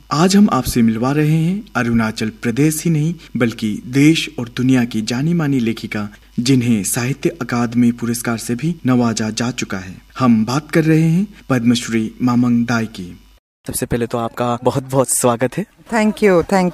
आज हम आपसे मिलवा रहे हैं अरुणाचल प्रदेश ही नहीं बल्कि देश और दुनिया की जानी मानी लेखिका जिन्हें साहित्य अकादमी पुरस्कार से भी नवाजा जा चुका है। हम बात कर रहे हैं पद्मश्री मामंग दाई की। सबसे पहले तो आपका बहुत बहुत स्वागत है। थैंक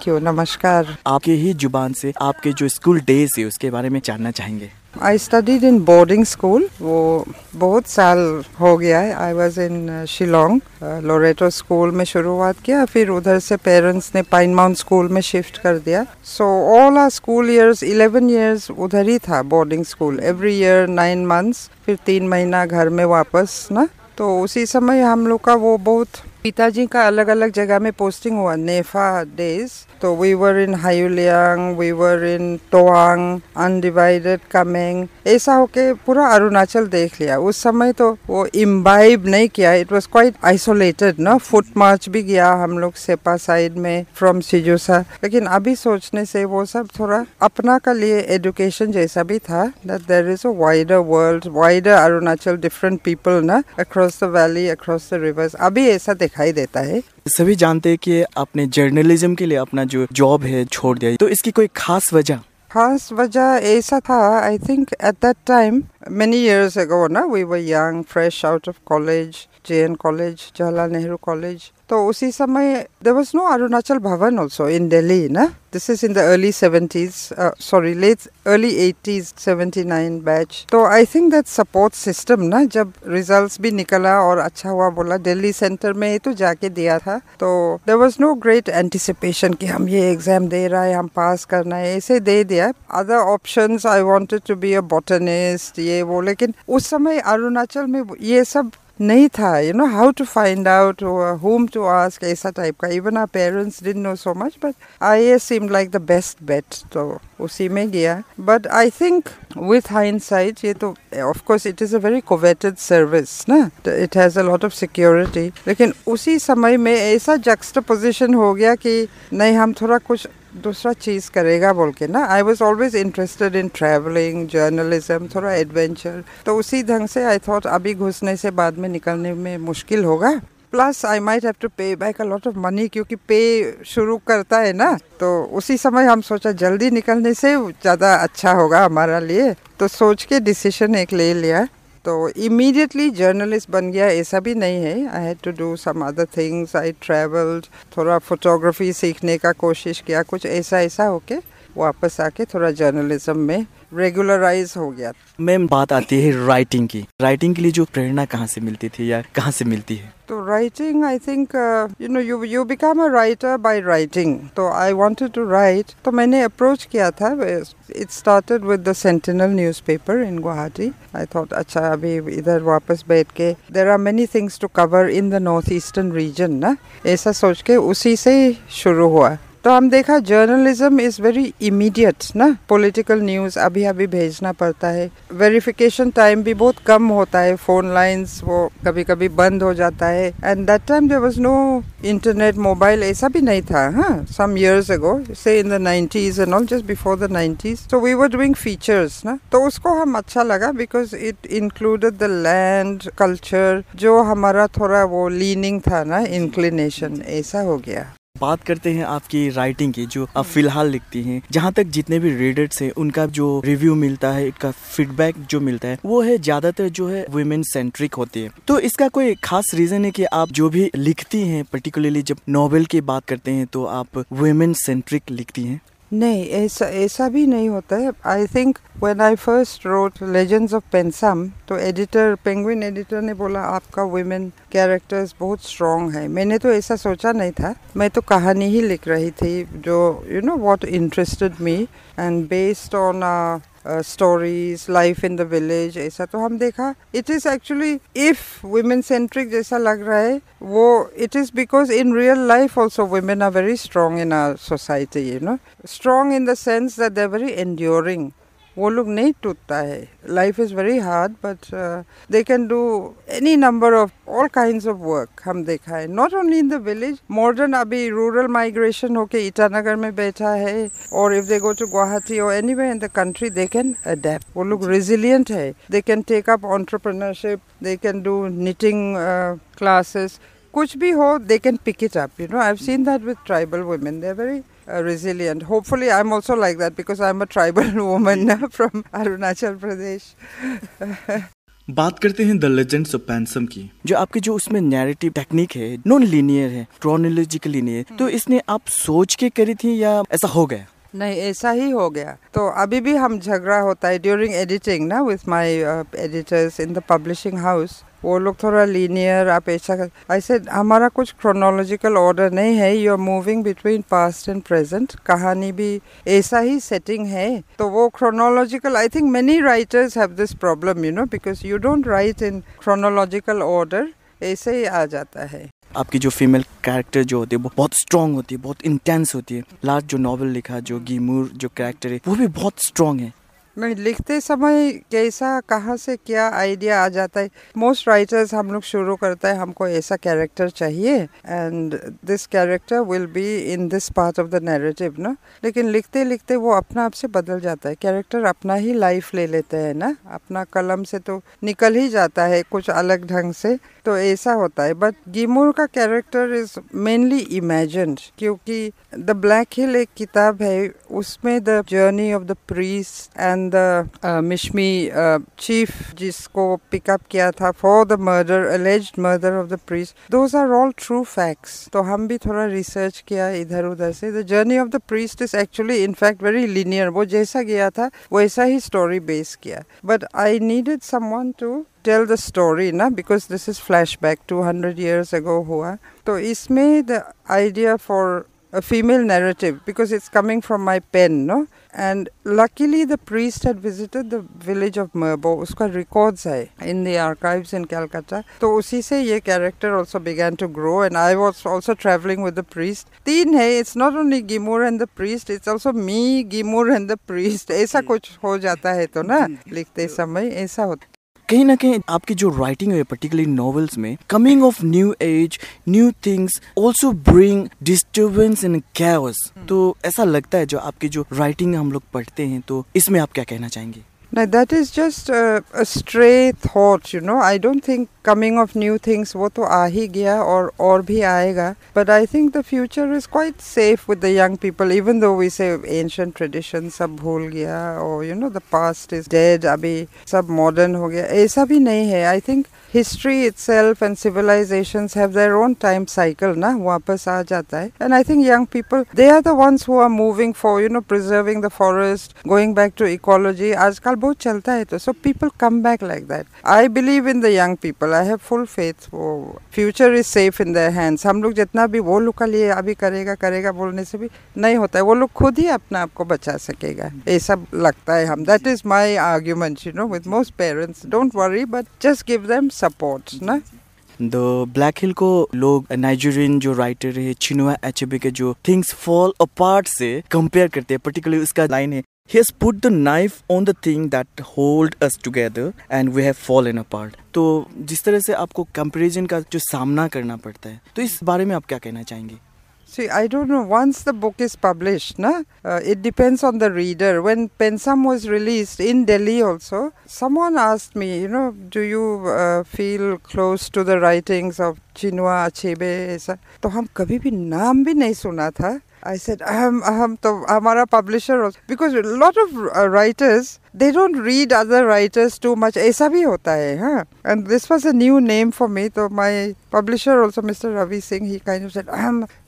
यू, नमस्कार। आपके ही जुबान से आपके जो स्कूल डेज है उसके बारे में जानना चाहेंगे। I studied in boarding school, वो बहुत साल हो गया है। I was in Shillong, Loreto school में शुरुआत किया, फिर उधर से पेरेंट्स ने पाइन माउंट स्कूल में शिफ्ट कर दिया। So all our school years 11 years उधर ही था, boarding school. Every year 9 months, फिर 3 महीना घर में वापस ना। तो उसी समय हम लोग का वो बहुत पिताजी का अलग अलग जगह में पोस्टिंग हुआ, नेफा डेज। तो we were in Hayuliang, we were in Tawang, undivided, Kameng, ऐसा होके पूरा अरुणाचल देख लिया। उस समय तो वो इम्बाइब नहीं किया, इट वाज क्वाइट आइसोलेटेड ना। फुट मार्च भी गया हम लोग सेपा साइड में फ्रॉम सिजुसा। लेकिन अभी सोचने से वो सब थोड़ा अपना का लिए एजुकेशन जैसा भी था, that there is a wider world, wider Arunachal, different people ना, across the valley, across the rivers. अभी ऐसा दिखाई देता है। सभी जानते हैं कि आपने जर्नलिज्म के लिए अपना जो जॉब है छोड़ दिया, तो इसकी कोई खास वजह ऐसा था। I think at that time many years ago ना, we were young, fresh out of college, JN College, Jawaharlal Nehru College. तो उसी समय there was no Arunachal Bhavan also in Delhi ना. This is in the early 70s, early 80s, 79 batch. तो I think that support system ना, जब results भी निकला और अच्छा हुआ बोला, दिल्ली सेंटर में ही तो जाके दिया था। तो there was no great anticipation कि हम ये एग्जाम दे रहा है, हम पास करना है, ऐसे दे दिया। Other options, I wanted to be a botanist, ये वो, लेकिन उस समय अरुणाचल में ये सब नहीं था, you know, how to find out, whom to ask, ऐसा टाइप का। Even our parents didn't know so much, but IAS seemed like the best bet, तो उसी में गया। But I think with hindsight, ये तो of course it is a very coveted service ना, it has a lot of security, लेकिन उसी समय में ऐसा juxtaposition हो गया कि नहीं, हम थोड़ा कुछ दूसरा चीज़ करेगा बोल के ना। I was always interested in travelling, journalism, थोड़ा एडवेंचर। तो उसी ढंग से आई थॉट अभी घुसने से बाद में निकलने में मुश्किल होगा। Plus I might have to pay back a lot of money, क्योंकि पे शुरू करता है ना। तो उसी समय हम सोचा जल्दी निकलने से ज़्यादा अच्छा होगा हमारा लिए, तो सोच के डिसीजन एक ले लिया। तो इमीडिएटली जर्नलिस्ट बन गया ऐसा भी नहीं है। I had to do some other things, I travelled, थोड़ा फोटोग्राफी सीखने का कोशिश किया, कुछ ऐसा होके वापस आके थोड़ा जर्नलिज्म में रेगुलराइज हो गया। मैम, बात आती है राइटिंग की। राइटिंग के लिए जो प्रेरणा कहाँ से मिलती थी या कहाँ से मिलती है? तो writing, I think you become a writer by writing. तो आई वांटेड टू राइट, तो मैंने अप्रोच किया था। It started with the Sentinel newspaper in Guwahati. I thought अच्छा, अभी इधर वापस बैठ के there are many things to cover in the north eastern region ना, ऐसा सोच के उसी से शुरू हुआ। तो हम देखा जर्नलिज्म इज़ वेरी इमीडिएट ना। पॉलिटिकल न्यूज़ अभी अभी भेजना पड़ता है, वेरिफिकेशन टाइम भी बहुत कम होता है, फ़ोन लाइंस वो कभी कभी बंद हो जाता है। And that time there was no internet, mobile ऐसा भी नहीं था। हाँ, some years ago, say in the 90s and all, just before the 90s। So we were doing features ना, तो उसको हम अच्छा लगा because it included the land, culture, जो हमारा थोड़ा वो लीनिंग था ना, इंक्लिनेशन, ऐसा हो गया। बात करते हैं आपकी राइटिंग की, जो आप फिलहाल लिखती हैं। जहाँ तक जितने भी रीडर्स हैं उनका जो रिव्यू मिलता है, इनका फीडबैक जो मिलता है, वो है ज्यादातर जो है वुमेन सेंट्रिक होती है। तो इसका कोई खास रीजन है कि आप जो भी लिखती हैं, पर्टिकुलरली जब नॉवेल की बात करते हैं तो आप वुमेन सेंट्रिक लिखती हैं? नहीं, ऐसा भी नहीं होता है। I think when I first wrote legends of Pensam, तो एडिटर, पेंगुइन एडिटर ने बोला आपका वुमेन कैरेक्टर्स बहुत स्ट्रॉन्ग है। मैंने तो ऐसा सोचा नहीं था, मैं तो कहानी ही लिख रही थी जो you know what interested me, and based on stories, life in the village, ऐसा। तो हम देखा it is actually, if women centric जैसा लग रहा है, वो it is because in real life also women are very strong in our society, you know, strong in the sense that they are very enduring. वो लोग नहीं टूटता है। Life is very hard, but they can do any number of all kinds of work. हम देखा है not only in the village, modern अभी rural migration होके ईटानगर में बैठा है, और if they go to Guwahati और anywhere in the country, they can adapt. वो लोग रेजिलियंट है, they can take up entrepreneurship, they can do knitting classes, कुछ भी हो they can pick it up, you know. I've seen that with tribal women. They're very resilient. Hopefully I'm also like that because I'm a tribal woman from Arunachal Pradesh. बात करते हैं the legends of पैनसम की। जो आपके जो उसमें narrative technique है, non linear है, क्रोनोलॉजिकली नहीं है, तो इसने आप सोच के करी थी या ऐसा हो गया? नहीं, ऐसा ही हो गया। तो अभी भी हम झगड़ा होता है ड्यूरिंग एडिटिंग ना with my editors in the publishing house. वो लोग थोड़ा लीनियर, आप ऐसा ऐसे, हमारा कुछ क्रोनोलॉजिकल ऑर्डर नहीं है, you are moving between past and present, कहानी भी ऐसा ही सेटिंग है। तो वो chronological, I think many writers have this problem, you know, because you don't write in chronological order, ऐसे ही आ जाता है। आपकी जो फीमेल कैरेक्टर जो होती है वो बहुत स्ट्रॉन्ग होती है, बहुत इंटेंस होती है। लास्ट जो नॉवेल लिखा, जो गिमूर जो कैरेक्टर है, वो भी बहुत स्ट्रॉन्ग है। मैं लिखते समय कैसा, कहाँ से क्या आइडिया आ जाता है। मोस्ट राइटर्स हम लोग शुरू करता है हमको ऐसा कैरेक्टर चाहिए and this character will be in this part of the narrative ना, लेकिन लिखते लिखते वो अपना आप से बदल जाता है। कैरेक्टर अपना ही लाइफ ले लेते हैं ना, अपना कलम से तो निकल ही जाता है कुछ अलग ढंग से, तो ऐसा होता है। बट गिमूर का कैरेक्टर इज मेनली इमेजिन्ड, क्योंकि द ब्लैक हिल एक किताब है, उसमें the journey of the priest and the Mishmi chief जिसको पिकअप किया था for the murder, alleged murder of the priest, those are all true facts. तो हम भी थोड़ा रिसर्च किया इधर उधर से। The journey of the priest is actually in fact very linear, वो जैसा गया था वैसा ही स्टोरी बेस किया। But I needed someone to tell the story ना, because this is flashback 200 years ago हुआ। तो इसमें the idea for a female narrative, because it's coming from my pen, no, and luckily the priest had visited the village of Merbo, उसका records है in the archives in Calcutta। तो उसी से ये character also began to grow, and I was also traveling with the priest। तीन है, it's not only Gimur and the priest, it's also me, Gimur and the priest। ऐसा कुछ हो जाता है तो ना लिखते समय ऐसा होता। कहीं ना कहीं आपकी जो राइटिंग है, पर्टिकुलरली नॉवेल्स में, coming of new age, new things also bring disturbance and chaos. तो ऐसा लगता है जो आपकी जो राइटिंग हम लोग पढ़ते हैं, तो इसमें आप क्या कहना चाहेंगे? Now that is just a stray thought, you know. I don't think coming of new things वो तो आ ही गया और भी आएगा. But I think the future is quite safe with the young people, even though we say ancient traditions सब भूल गया, or you know the past is dead, अभी सब modern हो गया. ऐसा भी नहीं है. I think history itself and civilizations have their own time cycle ना, वापस आ जाता है. And I think young people, they are the ones who are moving for, you know, preserving the forest, going back to ecology. आजकल बहुत चलता है तो, so people come back like that. I believe in the young people. I have full faith. वो future is safe in their hands. हम लोग जितना भी वो लोग का लिए अभी करेगा बोलने से भी नहीं होता है. वो लोग खुद ही अपना आप को बचा सकेगा, ऐसा लगता है हम. That is my argument, you know, with most parents. Don't worry, but just give them support, ना. द ब्लैक हिल को लोग नाइजीरियन जो राइटर है चिनुआ अचेबे के जो थिंग्स फॉल अपार्ट से कंपेयर करते हैं. पर्टिकुलरली उसका लाइन है, He has put the knife on the thing that hold us together and we have fallen apart. तो जिस तरह से आपको कंपैरिजन का जो सामना करना पड़ता है, तो इस बारे में आप क्या कहना चाहेंगे? See, I don't know. Once the book is published, it depends on the reader. When Pensam was released in Delhi also, someone asked me, you know, do you feel close to the writings of Chinua Achebe? ऐसा तो हम कभी भी नाम भी नहीं सुना था. I said, तो हमारा publisher also, because a lot of writers, they don't read other writers too much. ऐसा भी होता है, हाँ. And this was a new name for me. So my publisher also, Mr. Ravi Singh, he kind of said,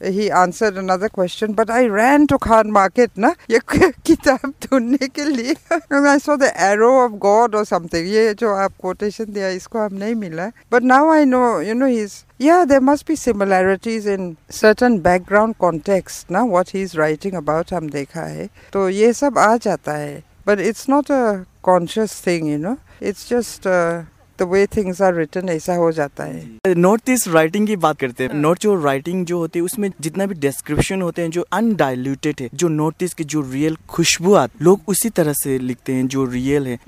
he answered another question, but I ran to Khan Market, ना, ये किताब ढूंढने के लिए. And I saw the arrow of God or something. ये जो आप quotation दिया, इसको हम नहीं मिला. But now I know, you know, there must be similarities in certain background context, ना, what he's writing about हम देखा है. तो ये सब आ जाता है. But it's not a conscious thing, you know. It's just the way things are written, ऐसा हो जाता है. नॉर्थ ईस्ट राइटिंग की बात करते हैं. नॉर्थ जो राइटिंग जो होती है उसमें जितना भी डिस्क्रिप्शन होते हैं जो अनडाइल्यूटेड है, जो नॉर्थ ईस्ट की जो रियल खुशबू आती, लोग उसी तरह से लिखते हैं जो रियल है.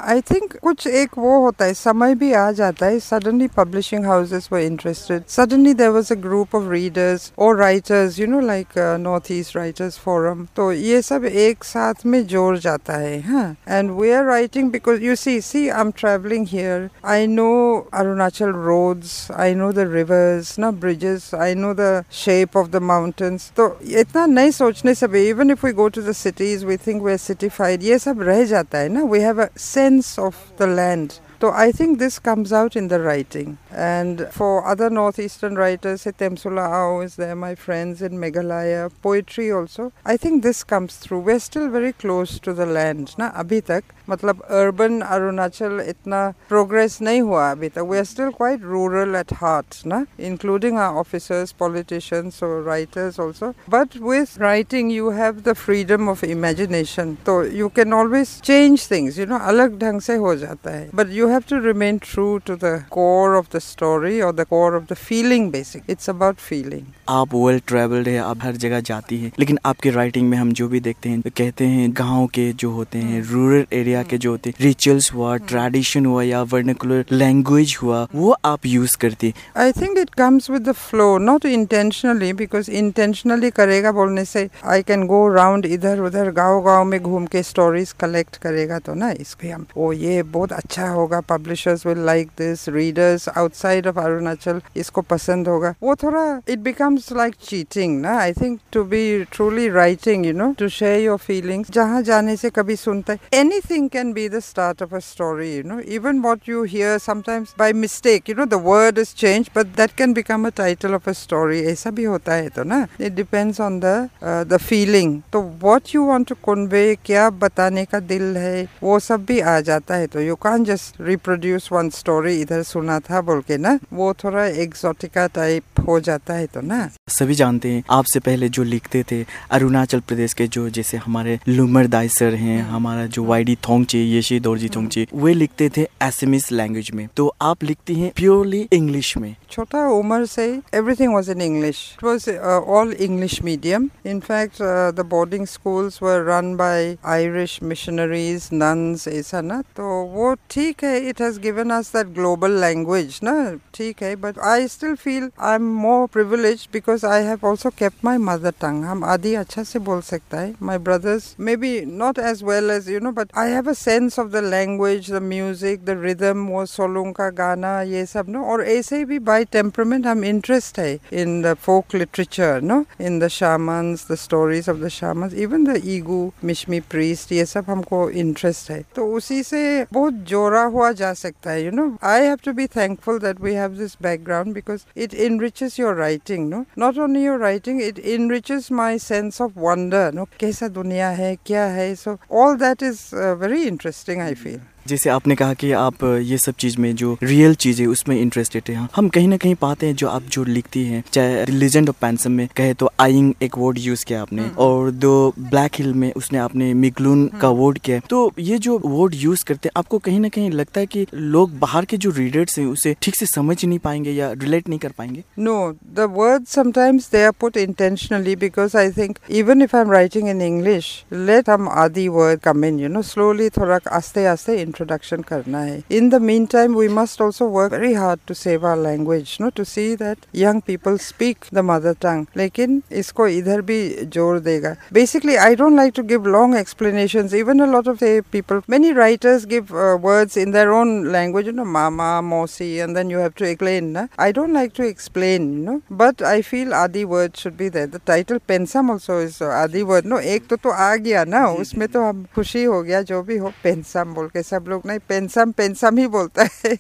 I think कुछ एक वो होता है, समय भी आ जाता है. Suddenly publishing houses were interested. Suddenly there was a group of readers or writers, you know, like Northeast Writers Forum. तो ये सब एक साथ में जोड़ जाता है, हाँ. And we are writing because you see, I'm traveling here. culture. I know Arunachal roads, I know the rivers, na bridges, I know the shape of the mountains. तो इतना नहीं सोचने से भी, even if we go to the cities, we think we are cityfied. ये सब रह जाता है ना. We have a sense of the land. So I think this comes out in the writing. And for other northeastern writers, Temsula Ao is there, my friends in Meghalaya, poetry also. I think this comes through. We're still very close to the land, na abhi tak. मतलब urban Arunachal इतना progress नहीं हुआ अभी तक. We are still quite rural at heart, na, including our officers, politicians, or writers also. But with writing, you have the freedom of imagination. So you can always change things, you know, अलग ढंग से हो जाता है. But you have to remain true to the core of the story or the core of the feeling basic. It's about feeling. आप well travelled है, आप हर जगह जाती हैं, लेकिन आपके राइटिंग में हम जो भी देखते हैं कहते हैं गांव के जो होते हैं, रूरल एरिया के जो होते हैं, रिचुअल्स हुआ, ट्रेडिशन हुआ या वर्नाकुलर लैंग्वेज हुआ, वो आप यूज करती. I think it comes with the flow, not intentionally, because intentionally करेगा बोलने से I can go around इधर उधर गाँव में घूम के stories collect करेगा तो ना, इसके हम ये बहुत अच्छा होगा, publishers will like this, readers outside of Arunachal इसको पसंद होगा, वो थोड़ा it becomes like cheating ना. I think to be truly writing, you know, to share your feelings, जहाँ जाने से कभी सुनता है, anything can be the start of a story, you know, even what you hear sometimes by mistake, you know, the word is changed, but that can become a title of a story. ऐसा भी होता है तो ना. It depends on the feeling. तो what you want to convey, क्या बताने का दिल है, वो सब भी आ जाता है. तो you can't just reproduce one story, इधर सुना था बोल के ना, वो थोड़ा exotica type हो जाता है तो ना. सभी जानते हैं आपसे पहले जो लिखते थे अरुणाचल प्रदेश के, जो जैसे हमारे लुमर दाई सर हैं, हमारा जो वाईडी थोंगचे, येशी दोरजी थोंगचे, वे लिखते थे एसएमएस लैंग्वेज में, तो आप लिखती हैं प्योरली इंग्लिश में. छोटा उम्र से everything was in English. It was all English medium. In fact, the boarding schools were run by Irish missionaries, nuns, ऐसा ना. तो वो ठीक है, it has given us that global language ना, ठीक है. But I still feel I'm more privileged because I have also kept my mother tongue. हम आदि अच्छा से बोल सकता है. My brothers maybe not as well as, you know, but I have a sense of the language, the music, the rhythm, वो सोलुंग का गाना, ये सब ना. और ऐसे भी by temperament हम interest है in the folk literature, no, in the shamans, the stories of the shamans, even the Igu, Mishmi priest, ये सब हमको interest है. तो उसी से बहुत जोड़ा हुआ जा सकता है, you know. I have to be thankful that we have this background because it enriches your writing, no. Not only your writing, it enriches my sense of wonder, no. कैसा दुनिया है, क्या है, so all that is very interesting, I feel. जैसे आपने कहा कि आप ये सब चीज में जो रियल चीज है उसमें इंटरेस्टेड है, हम कहीं ना कहीं पाते हैं जो आप जो लिखती हैं, चाहे लीजेंड ऑफ पैंसम में कहे तो आइंग एक वर्ड यूज किया आपने, और दो ब्लैक हिल में उसने आपने मिगलून का वर्ड किया. तो ये जो वर्ड यूज करते हैं, आपको कहीं ना कहीं लगता है कि लोग बाहर के जो रीडर्स हैं उसे ठीक से समझ नहीं पाएंगे या रिलेट नहीं कर पाएंगे? No, the words sometimes they are put intentionally because I think even if I'm writing in English, let some Adi word come in, you know, slowly थोड़ा आस्ते आस्ते introduction करना है. In the meantime, we must also work very hard to save our language, no, to see that young people speak the mother tongue. लेकिन इसको इधर भी जोर देगा. Basically, I don't like to give long explanations. Even a lot of people, many writers give words in their own language, you know, mama, mosi, and then you have to explain. Na? I don't like to explain, you know, but I feel Adi word should be there. The title Pensam also is Adi word. No, एक तो आ गया ना, उसमें तो हम खुशी हो गया, जो भी हो पेंसम बोल के. सब लोग नहीं पेंसम ही बोलता है.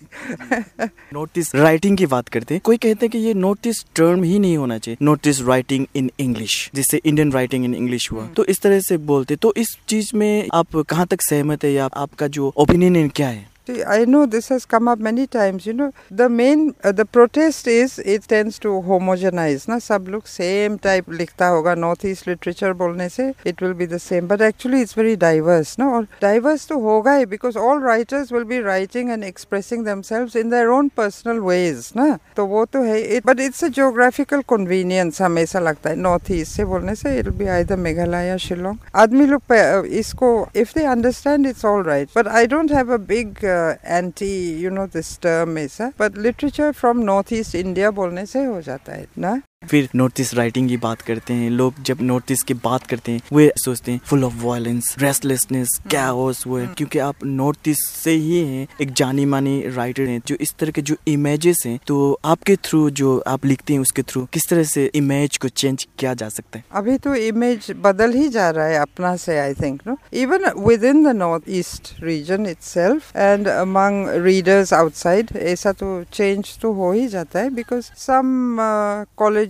नोटिस राइटिंग की बात करते हैं, कोई कहते हैं कि ये नोटिस टर्म ही नहीं होना चाहिए, नोटिस राइटिंग इन इंग्लिश, जिससे इंडियन राइटिंग इन इंग्लिश हुआ, तो इस तरह से बोलते. तो इस चीज में आप कहाँ तक सहमत है या आपका जो ओपिनियन क्या है? I know this has come up many times, you know. The main, the protest is it tends to homogenize, ना. सब लोग same type लिखता होगा. Northeast literature बोलने से it will be the same, but actually it's very diverse, ना. और diverse तो होगा ही because all writers will be writing and expressing themselves in their own personal ways, ना. तो वो तो है. But it's a geographical convenience, हमेशा लगता है. Northeast से बोलने से it will be either Meghalaya, Shillong. आदमी लोग इसको if they understand it's all right, but I don't have a big anti, you know, this term ऐसा, but literature from northeast India बोलने से हो जाता है ना. फिर नॉर्थ ईस्ट राइटिंग की बात करते हैं, लोग जब नॉर्थ ईस्ट की बात करते हैं वे सोचते हैं full of violence, restlessness, chaos वो है, क्योंकि आप नॉर्थ ईस्ट से ही हैं, एक जानी मानी राइटर हैं, जो इस तरह के जो इमेजेस हैं, तो आपके थ्रू जो आप लिखते हैं उसके थ्रू किस तरह से इमेज को चेंज किया जा सकता है? अभी तो इमेज बदल ही जा रहा है अपना से, I think no, even within the north east region itself and among readers outside, ऐसा तो चेंज तो हो ही जाता है, बिकॉज सम कॉलेजेस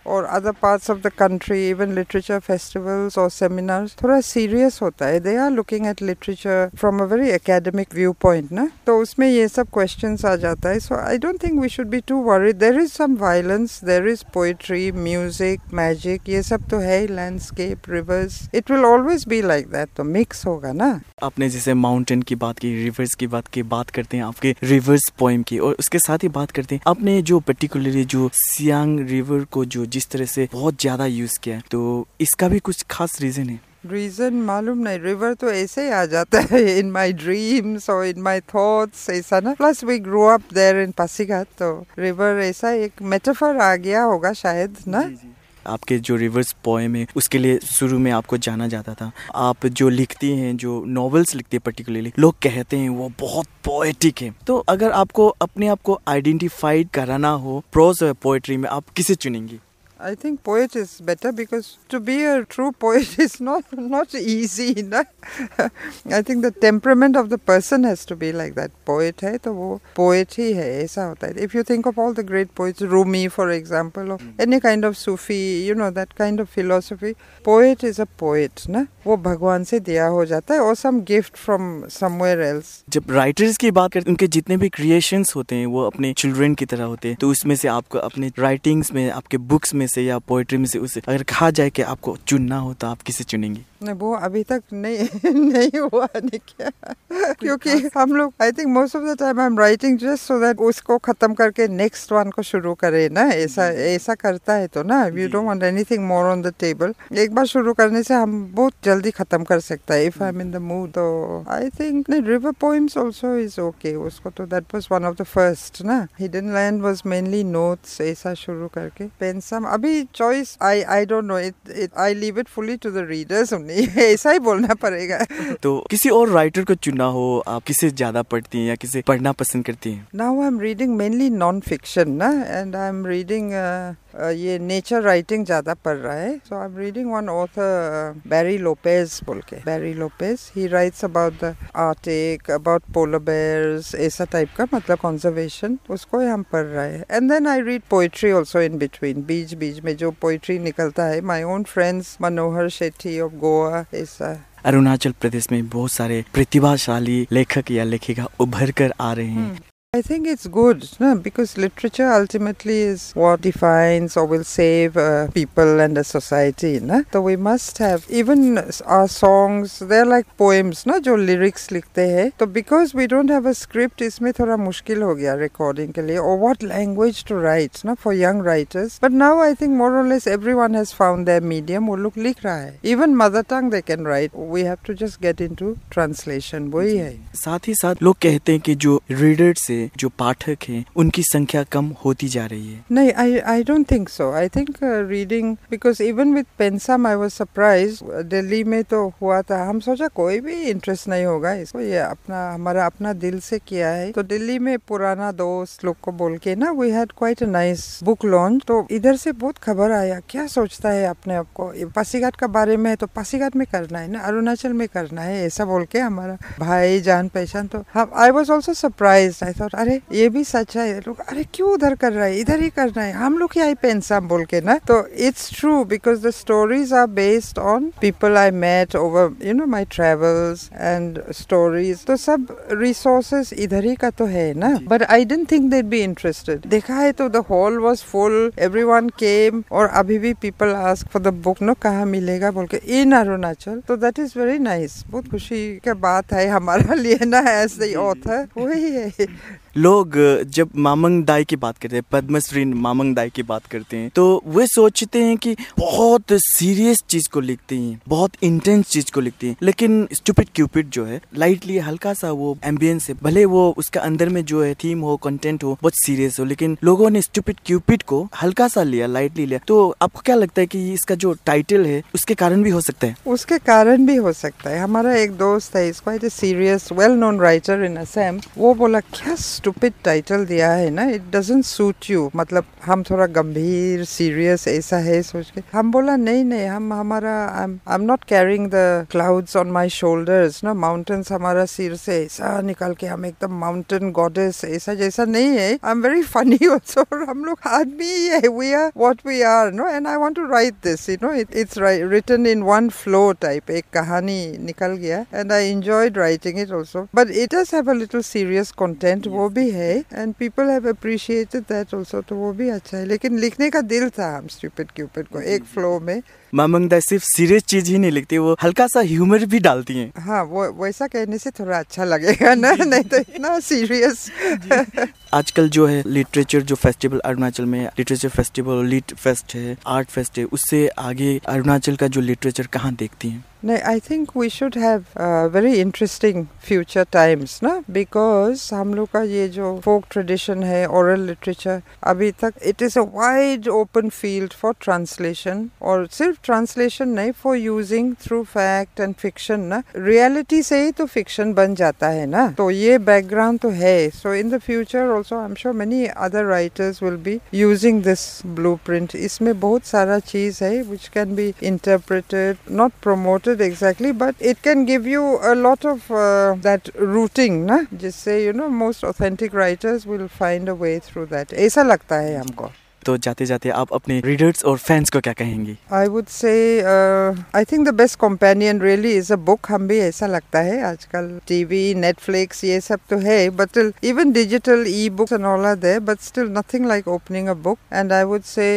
और other parts of the country, even literature festivals और सेमिनार्स थोड़ा सीरियस होता है, they are looking at literature from a very academic view point ना, तो उसमें ये सब क्वेश्चंस आ जाता है. So I don't think we should be too worried. There is some violence, there is poetry, music, magic, ये सब तो है, landscape, rivers, it will always be like that, तो मिक्स होगा ना. आपने जैसे माउंटेन की बात की, रिवर्स की बात करते हैं आपके रिवर्स पोएम की, और उसके साथ ही बात करते हैं आपने जो पर्टिकुलरली जो सियांग रिवर को जो जिस तरह से बहुत ज्यादा यूज किया है, तो इसका भी कुछ खास रीजन है? रीजन मालूम नहीं, रिवर तो ऐसे ही आ जाता है इन माई ड्रीम्स और इन माई थॉट्स, ऐसा ना. Plus we grow up there in Pasighat, तो रिवर ऐसा एक मेटाफर आ गया होगा शायद ना. आपके जो रिवर्स पोएम है उसके लिए शुरू में आपको जाना जाता था. आप जो लिखती हैं, जो नॉवेल्स लिखती है पर्टिकुलरली, लोग कहते हैं वो बहुत पोएटिक है. तो अगर आपको अपने आप को आइडेंटिफाइड कराना हो प्रोज और पोएट्री में, आप किसे चुनेंगी? I think poet is better, because to be a true poet is not easy, ना. I think the temperament of the person has to be like that. Poet है तो वो poet ही है, ऐसा होता है. If you think of all the great poets, Rumi for example, or any kind of Sufi, you know, that kind of philosophy, poet is a poet, ना. वो भगवान से दिया हो जाता है, और some gift from somewhere else. जब राइटर्स की बात करते हैं, उनके जितने भी क्रिएशंस होते हैं वो अपने चिल्ड्रन की तरह होते हैं, तो उसमें से आपको अपने राइटिंग्स में, आपके बुक्स में से या पोएट्री में से उसे अगर कहा जाए कि आपको चुनना हो तो आप किसे चुनेंगी? नहीं, वो अभी तक नहीं हुआ नहीं क्या, क्योंकि हम लोग I think most of the time I am writing just so that उसको खत्म करके नेक्स्ट वन को शुरू करे ना, ऐसा करता है तो ना. You don't want anything more on the table. एक बार शुरू करने से हम बहुत जल्दी खत्म कर सकता है if I am in the mood. तो I think river poems also is okay. उसको तो that was one of the first ना. Hidden land was mainly notes, ऐसा शुरू करके पेंसम. अभी choice I don't know, it I leave it fully to the readers. ऐसा ही बोलना पड़ेगा. तो किसी और राइटर को चुनना हो, आप किसे ज्यादा पढ़ती हैं या किसे पढ़ना पसंद करती हैं? Now I am reading mainly non fiction ना, एंड आई एम रीडिंग ये नेचर राइटिंग ज्यादा पढ़ रहा है. So I am reading one author Barry Lopez बोल के. Barry Lopez, he writes about the Arctic, about polar bears, ऐसा type का, मतलब कंजर्वेशन, उसको हम पढ़ रहे हैं. And then I read poetry also in between, बीच बीच में जो पोएट्री निकलता है. My own friends Manohar Shetty of Goa, ऐसा. अरुणाचल प्रदेश में बहुत सारे प्रतिभाशाली लेखक या लेखिका उभर कर आ रहे हैं. I think it's good, no? Because literature ultimately is what defines or will save people and a society. No? So we must have, even our songs, they're like poems, no? जो lyrics लिखते हैं. तो because we don't have a script, इसमें थोड़ा मुश्किल हो गया recording के लिए. Or what language to write, no? For young writers. But now I think more or less everyone has found their medium. वो लोग लिख रहा है. Even mother tongue they can write. We have to just get into translation. वही है. साथ ही साथ लोग कहते हैं कि जो रीडर से, जो पाठक हैं, उनकी संख्या कम होती जा रही है. नहीं, I don't think so. I think reading, because even with Pensam I was surprised. Delhi में तो हुआ था, हम सोचा कोई भी इंटरेस्ट नहीं होगा इसको, ये हमारा अपना दिल से किया है. तो दिल्ली में पुराना दोस्त लोग को बोल के ना, we had quite a nice book launch. तो इधर से बहुत खबर आया, क्या सोचता है अपने आप को, पासीघाट का बारे में, तो पासीघाट में करना है ना, अरुणाचल में करना है, ऐसा बोल के हमारा भाई जान पहचान. तो हम, I was also surprised. I thought अरे ये भी सच है. लोग अरे क्यों उधर कर रहा है, इधर ही करना है, हम लोग ही पेंसम बोल के ना. तो it's true, because the stories are based on people I met over, you know, my travels and stories. तो सब रिसोर्सेज इधर ही का तो है ना. But I didn't think they'd be interested. देखा है तो the hall was full, everyone came, और अभी भी people ask for the book, no, कहाँ मिलेगा बोल के, इन अरुणाचल. तो दैट इज वेरी नाइस. बहुत खुशी की बात है हमारा लिए ना, एज द ऑथर. वही है. लोग जब मामंग दाई की बात करते हैं, पद्मश्री मामंग दाई की बात करते हैं, तो वे सोचते हैं कि बहुत सीरियस चीज को लिखते हैं, बहुत इंटेंस चीज को लिखते हैं, लेकिन स्टूपिड क्यूपिड जो है लाइटली हल्का सा वो एम्बियंस है, भले वो उसका अंदर में जो है थीम हो, कंटेंट हो, बहुत सीरियस हो, लेकिन लोगों ने स्टूपिड क्यूपिड को हल्का सा लिया, लाइटली लिया। तो आपको क्या लगता है कि इसका जो टाइटल है उसके कारण भी हो सकता है? उसके कारण भी हो सकता है। हमारा एक दोस्त है, इसको quite serious well known writer in Assam, वो बोला क्या स्टूपिड टाइटल दिया है ना, इट डजंट सूट यू, मतलब हम थोड़ा गंभीर सीरियस ऐसा है सोच के। हम बोला नहीं, हम हमारा I am not carrying the clouds on my shoulders ना, माउंटेन्स हमारा सिर से ऐसा निकल के हम एकदम माउंटेन गॉडेस ऐसा जैसा नहीं है। I am very funny also, हम लोग आदमी ही है, we are what we are no, and I want to write this, you know, it's written in one flow type, एक कहानी निकल गया, and I enjoyed writing it also, but it does have a little serious content, वो भी है, and people have appreciated that also, तो वो भी अच्छा है। लेकिन लिखने का दिल था हम स्टूपिड क्यूपिड को एक फ्लो में। मामंग दाई सिर्फ सीरियस चीज ही नहीं लिखती, वो हल्का सा ह्यूमर भी डालती हैं। हाँ, वो वैसा कहने से थोड़ा अच्छा लगेगा ना, नहीं तो इतना सीरियस। आजकल जो है लिटरेचर जो फेस्टिवल अरुणाचल में, लिटरेचर फेस्टिवल, लिट फेस्ट है, आर्ट फेस्ट है, उससे आगे अरुणाचल का जो लिटरेचर कहाँ देखती हैं? नहीं, I think we should have very interesting future times ना, बिकॉज हम लोग का ये जो फोक ट्रेडिशन है, ओरल लिटरेचर, अभी तक it is a wide open field for translation, और सिर्फ ट्रांसलेशन नहीं, for using through fact and fiction ना, रियलिटी से ही तो फिक्शन बन जाता है ना, तो ये बैकग्राउंड तो है। So in the future also I am sure many other writers will be using this blueprint. इसमें बहुत सारा चीज है which can be interpreted, not promoted exactly, but it can give you a lot of that rooting na, जिससे you know most authentic writers will find a way through that, ऐसा लगता है हमको। तो जाते जाते आप अपने रीडर्स और फैंस को क्या कहेंगी? I would say I think the best companion really is a book, हम भी ऐसा लगता है। आजकल टीवी, नेटफ्लिक्स ये सब तो है, but even digital e-books and all are there, but still nothing like opening a book, and I would say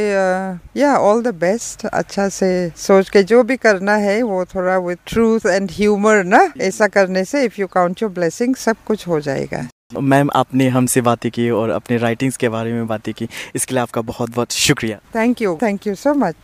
yeah, all the best। अच्छा से सोच के जो भी करना है वो थोड़ा with truth and humor ना, ऐसा करने से if you count your blessings सब कुछ हो जाएगा। मैम, आपने हमसे बातें की और अपने राइटिंग्स के बारे में बातें की, इसके लिए आपका बहुत बहुत शुक्रिया। Thank you so much.